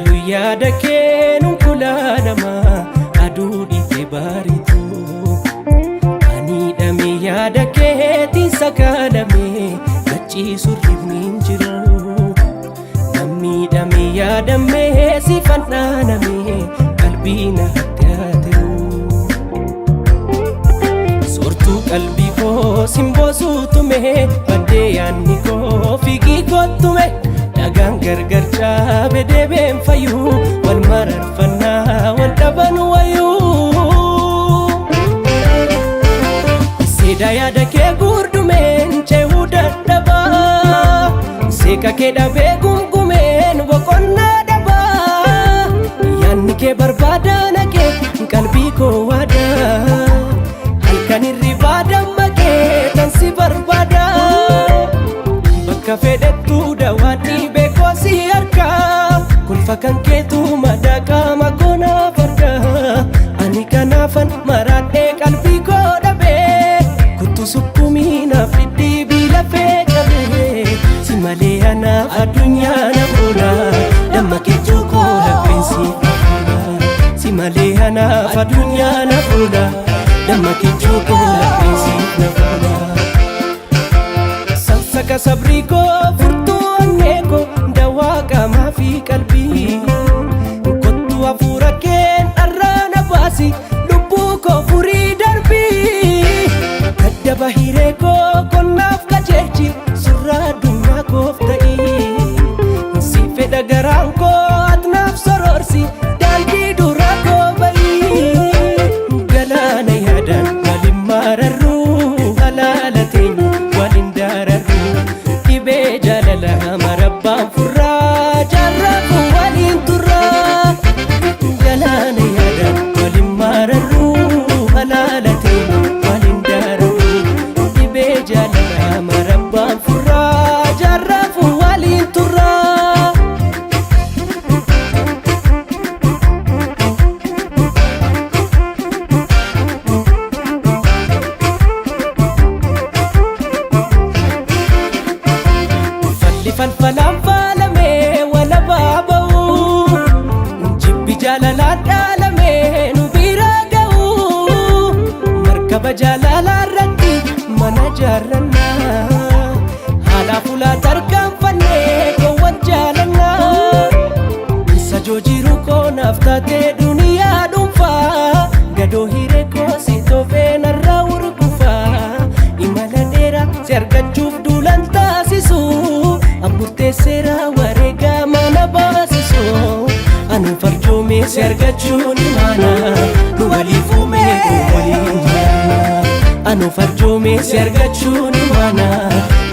Galu yaada keenuun kulaa namaa aduu dhiitee baaritu. Ani hidhamee yaada keetiin sakaalamee gachiisu rifni hin jiru. Namni hidhamee yaadamee si fannaanamee qalbii na haddaatiru. Soortuu qalbii koo simbosuu tume baddee yaadni koo fiigii kottume. Dhagaan gargar caabe deebeen fayyuu wal mararfannaa wal dhaban wayyuu. Seeda yaada kee gurdumeen ceehuu dadhabaa. Seeka kee dhabee gungumeen boqonnaa dhabaa. Yaadni kee barbaada naqee qalbii koo waadaa. Halkan hirribaa dammaqee tan si barbaada. Bakka fedhettuu daawwadhii beekoo si harkaa. Kolfa kan keetu madaqaa makoonaa fardaa. Ani kanaafan maraadhee qalbii koo dhabee. Kuttu sukkumii naaf dhidhiibii lafee cabee. Si malee anaaf addunyaa na fuula. Damma keechuu koo lapheensi fuula. Si malee anaaf addunyaa na fuula. Damma keechuu koo lapheensi na fuula. Saka sabrii koo furtuu onnee koo dawaa qaamaa fi qalbii. Kottu hafuura keen dharraa na baasi lubbuu koo furii darbii. Daddaba hiree koo qonnaaf qajeelchi surraa addunyaa koof ta'ii. Si fedha garaan koo atnaaf soroorsi daandii duraa koo ba'ii. Galaana yaadaan waliin mararruu halaala teenya waliin dararruu. Dhibee jaalala marabbaan furraa jaarrafu waliin turraa. Galaana yaadaan waliin mararruu halaala teenya waliin dararruu. Dhibee jaalala marabbaan furraa jaarrafu waliin turraa. Falfalaan faalamee wala baaba'uu. Jibbi jaalalaan dhaalamee nu bira ga'uu. Markaba jaalalaa irratti mana jaarrannaa. Haala fuulaa tarkaanfannee gowwan jaalannaa. Isa joojiru koo naaf taatee duniyaa dhuunfaa. Gadoo hiree koo si toofee narraa urgufaa. Imala dheeraa si argachuuf duulan taasisu. Amburtee seeraa wareegaa mana baasisoo. Anu farjoomee si argachuun imaana. Nu waliif uumee waliin jiraanna. Anu farjoomee si argachuun imaana.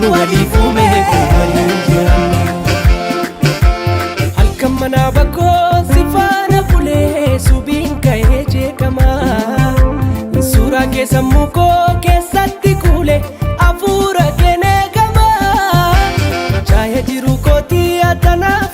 Nu waliif uumee waliin jiraanna. Halkan manaa bakkoo si faana bulee subiin ka'ee jeeqamaa. Suuraa kee sammuu koo keessatti kuulee hafuura kee neegamaa. Chaayee jiru kootii atanaaf